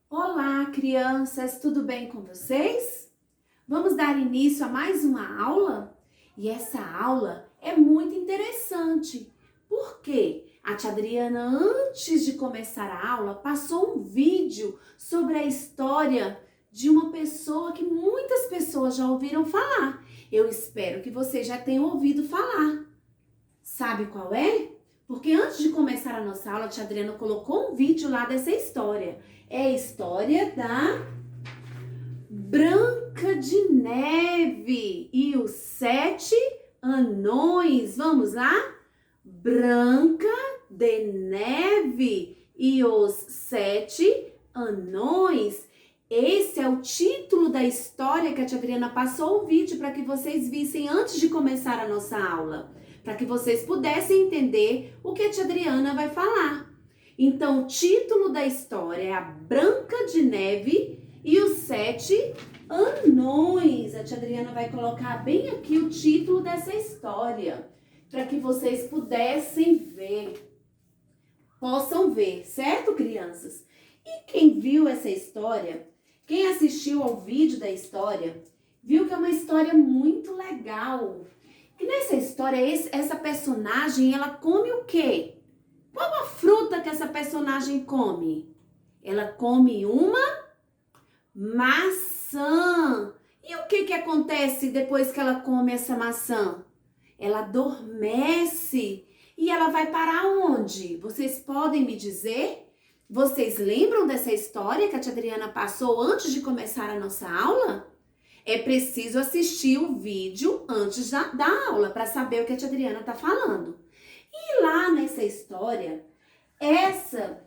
Olá, crianças, tudo bem com vocês? Vamos dar início a mais uma aula? E essa aula é muito interessante. Por quê? A tia Adriana, antes de começar a aula, passou um vídeo sobre a história de uma pessoa que muitas pessoas já ouviram falar. Eu espero que vocês já tenham ouvido falar. Sabe qual é? Porque antes de começar a nossa aula, a tia Adriana colocou um vídeo lá dessa história. É a história da Branca de Neve e os 7 anões. Vamos lá? Branca de Neve e os 7 anões. Esse é o título da história que a tia Adriana passou o vídeo para que vocês vissem antes de começar a nossa aula. Para que vocês pudessem entender o que a tia Adriana vai falar. Então, o título da história é a Branca de Neve e os 7 anões. A tia Adriana vai colocar bem aqui o título dessa história, para que vocês pudessem ver, possam ver, certo, crianças? E quem viu essa história, quem assistiu ao vídeo da história, viu que é uma história muito legal. E nessa história, essa personagem, ela come o quê? Qual a fruta que essa personagem come? Ela come uma maçã. E o que acontece depois que ela come essa maçã? Ela adormece. E ela vai parar onde? Vocês podem me dizer? Vocês lembram dessa história que a tia Adriana passou antes de começar a nossa aula? É preciso assistir o vídeo antes da aula para saber o que a tia Adriana está falando. E lá nessa história, essa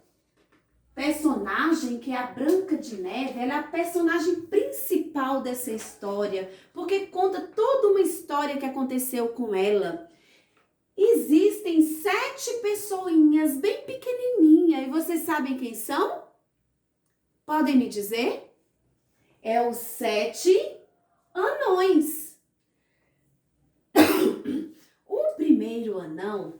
personagem que é a Branca de Neve, ela é a personagem principal dessa história, porque conta toda uma história que aconteceu com ela. Existem 7 pessoinhas bem pequenininhas e vocês sabem quem são? Podem me dizer? É os 7 anões. O primeiro anão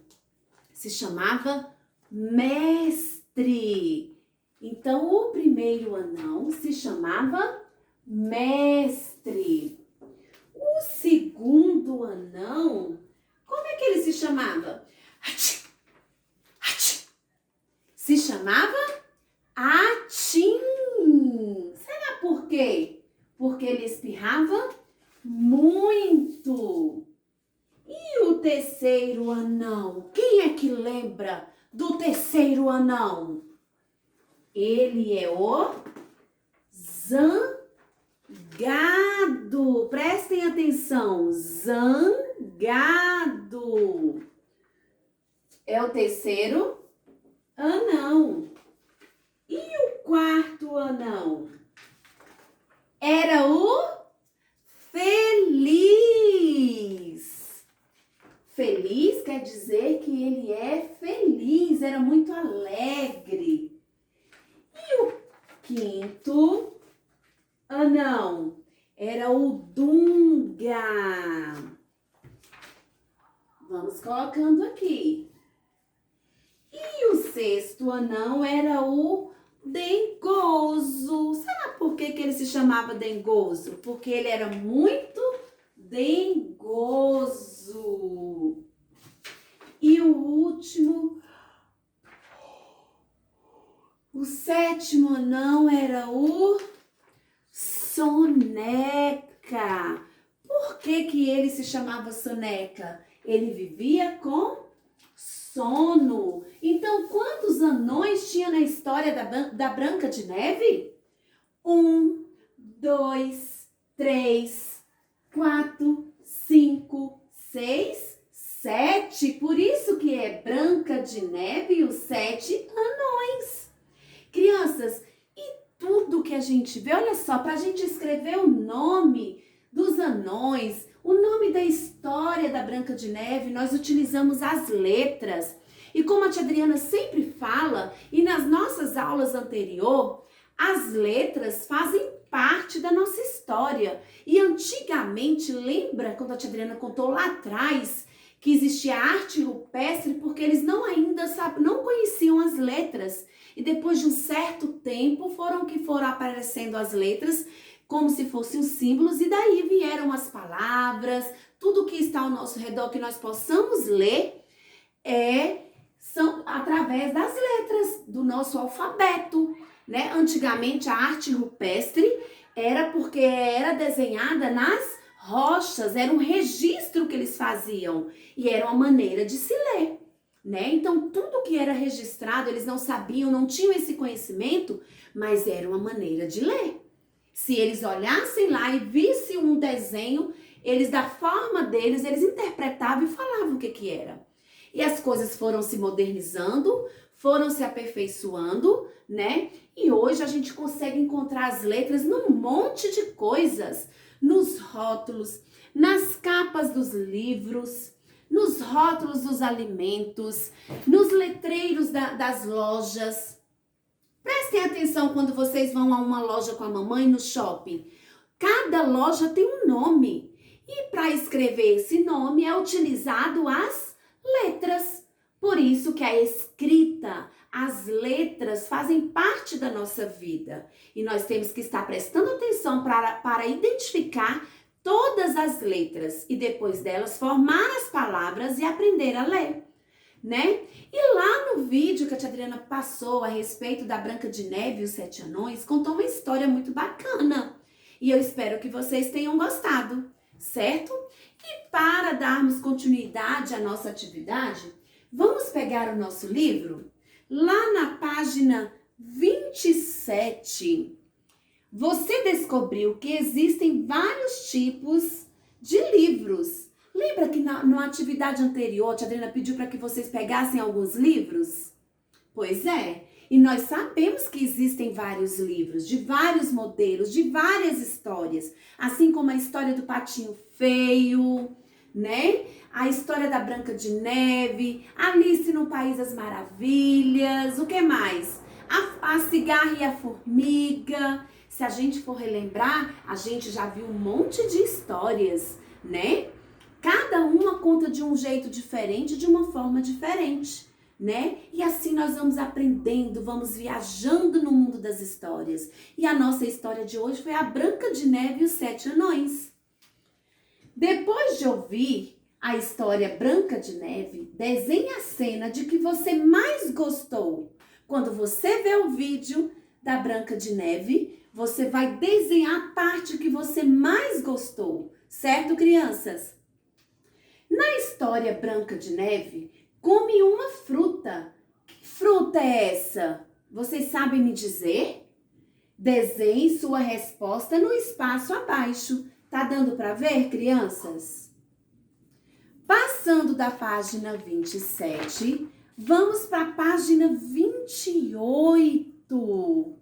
se chamava Mestre. Então, o primeiro anão se chamava Mestre. O segundo anão, como é que ele se chamava? Se chamava Atim. Será por quê? Porque ele espirrava muito. E o terceiro anão? Quem é que lembra do terceiro anão? Ele é o Zangado. Prestem atenção. Zangado. É o terceiro anão. E o quarto anão? Era o Feliz. Feliz quer dizer que ele é feliz, era muito alegre. E o quinto anão era o Dunga. Vamos colocando aqui. E o sexto anão era o Dengoso. Será por que ele se chamava Dengoso? Porque ele era muito dengoso. E o último, o sétimo anão era o Soneca. Por que ele se chamava Soneca? Ele vivia com sono. Então, quantos anões tinha na história da Branca de Neve? 1, 2, 3, 4, 5, 6, 7. Por isso que é Branca de Neve e os 7 anões. Crianças, e tudo que a gente vê, olha só, para a gente escrever o nome dos anões, o nome da história da Branca de Neve, nós utilizamos as letras. E como a tia Adriana sempre fala, e nas nossas aulas anteriores, as letras fazem parte da nossa história. E antigamente, lembra quando a tia Adriana contou lá atrás que existia arte rupestre, porque eles não conheciam as letras. E depois de um certo tempo foram aparecendo as letras como se fossem os símbolos, e daí vieram as palavras, tudo que está ao nosso redor que nós possamos ler são através das letras do nosso alfabeto, né? Antigamente a arte rupestre era porque era desenhada nas rochas, era um registro que eles faziam e era uma maneira de se ler, né? Então tudo que era registrado eles não sabiam, não tinham esse conhecimento, mas era uma maneira de ler. Se eles olhassem lá e vissem um desenho, eles, da forma deles, eles interpretavam e falavam o que era. E as coisas foram se modernizando, foram se aperfeiçoando, né? E hoje a gente consegue encontrar as letras num monte de coisas, nos rótulos, nas capas dos livros, nos rótulos dos alimentos, nos letreiros das lojas. Prestem atenção quando vocês vão a uma loja com a mamãe no shopping. Cada loja tem um nome. E para escrever esse nome é utilizado as letras. Por isso que a escrita, as letras fazem parte da nossa vida. E nós temos que estar prestando atenção para identificar todas as letras. E depois delas formar as palavras e aprender a ler, né? E lá no vídeo que a tia Adriana passou a respeito da Branca de Neve e os Sete Anões, contou uma história muito bacana. E eu espero que vocês tenham gostado, certo? E para darmos continuidade à nossa atividade, vamos pegar o nosso livro? Lá na página 27, você descobriu que existem vários tipos de livros. Lembra que na atividade anterior, a tia Adriana pediu para que vocês pegassem alguns livros? Pois é, e nós sabemos que existem vários livros, de vários modelos, de várias histórias. Assim como a história do Patinho Feio, né? A história da Branca de Neve, Alice no País das Maravilhas, o que mais? A Cigarra e a Formiga. Se a gente for relembrar, a gente já viu um monte de histórias, né? Cada uma conta de um jeito diferente, de uma forma diferente, né? E assim nós vamos aprendendo, vamos viajando no mundo das histórias. E a nossa história de hoje foi a Branca de Neve e os Sete Anões. Depois de ouvir a história Branca de Neve, desenhe a cena de que você mais gostou. Quando você vê o vídeo da Branca de Neve, você vai desenhar a parte que você mais gostou, certo, crianças? Na história Branca de Neve, come uma fruta. Que fruta é essa? Vocês sabem me dizer? Desenhe sua resposta no espaço abaixo. Tá dando para ver, crianças? Passando da página 27, vamos para a página 28.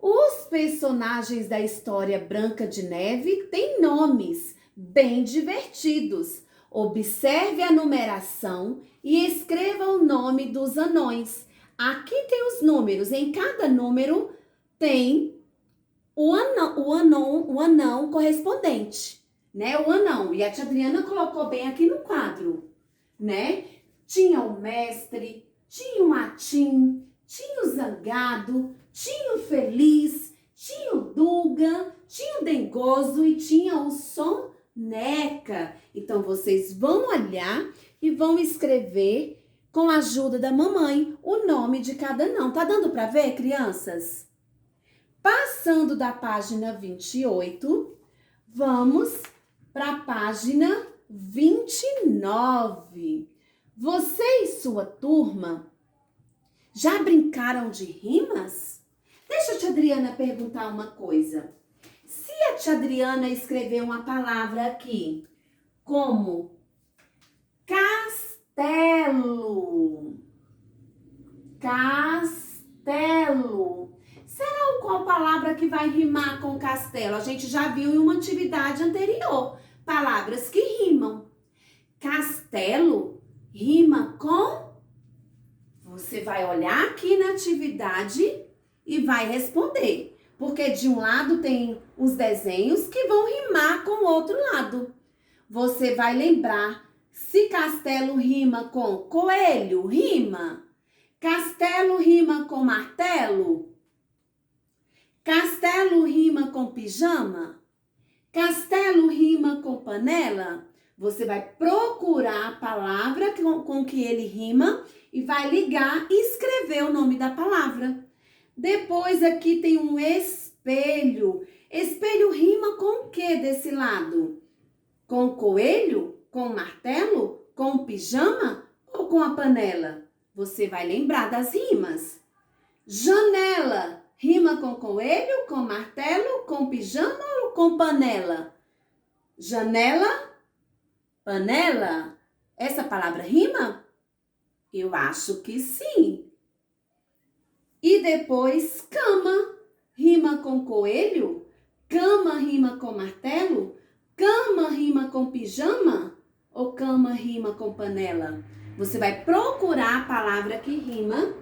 Os personagens da história Branca de Neve têm nomes bem divertidos. Observe a numeração e escreva o nome dos anões. Aqui tem os números. Em cada número tem o anão correspondente, né? O anão. E a tia Adriana colocou bem aqui no quadro, né? Tinha o mestre, tinha o Matim, tinha o Zangado, tinha o Feliz, tinha o Duga, tinha o Dengoso e tinha o Soneca. Então, vocês vão olhar e vão escrever, com a ajuda da mamãe, o nome de cada anão. Tá dando para ver, crianças? Passando da página 28, vamos para a página 29. Você e sua turma já brincaram de rimas? Deixa a tia Adriana perguntar uma coisa. Se a tia Adriana escrever uma palavra aqui, como castelo, será qual palavra que vai rimar com castelo? A gente já viu em uma atividade anterior, palavras que rimam. Castelo rima com... Você vai olhar aqui na atividade e vai responder. Porque de um lado tem os desenhos que vão rimar com o outro lado. Você vai lembrar se castelo rima com coelho, rima. Castelo rima com martelo? Castelo rima com pijama? Castelo rima com panela? Você vai procurar a palavra com que ele rima e vai ligar e escrever o nome da palavra. Depois aqui tem um espelho. Espelho rima com o que desse lado? Com coelho? Com martelo? Com pijama? Ou com a panela? Você vai lembrar das rimas. Janela rima com coelho, com martelo, com pijama ou com panela? Janela, panela. Essa palavra rima? Eu acho que sim. E depois cama rima com coelho? Cama rima com martelo? Cama rima com pijama? Ou cama rima com panela? Você vai procurar a palavra que rima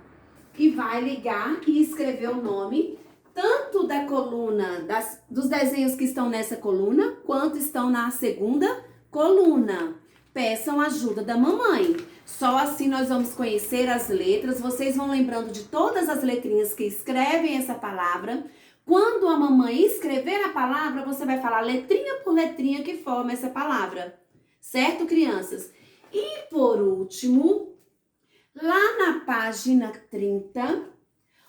e vai ligar e escrever o nome, tanto da coluna, dos desenhos que estão nessa coluna, quanto estão na segunda coluna. Peçam ajuda da mamãe. Só assim nós vamos conhecer as letras. Vocês vão lembrando de todas as letrinhas que escrevem essa palavra. Quando a mamãe escrever a palavra, você vai falar letrinha por letrinha que forma essa palavra. Certo, crianças? E por último, lá na página 30,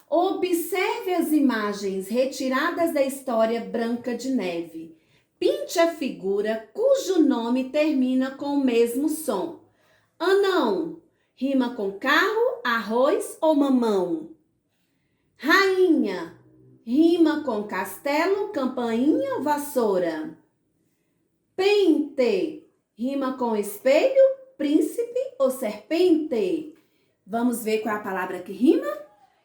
observe as imagens retiradas da história Branca de Neve. Pinte a figura cujo nome termina com o mesmo som. Anão, rima com carro, arroz ou mamão? Rainha, rima com castelo, campainha ou vassoura? Pente, rima com espelho, príncipe ou serpente? Vamos ver qual é a palavra que rima?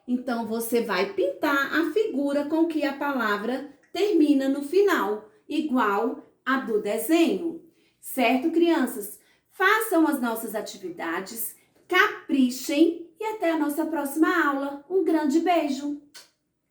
Então, você vai pintar a figura com que a palavra termina no final, igual a do desenho. Certo, crianças? Façam as nossas atividades, caprichem e até a nossa próxima aula. Um grande beijo!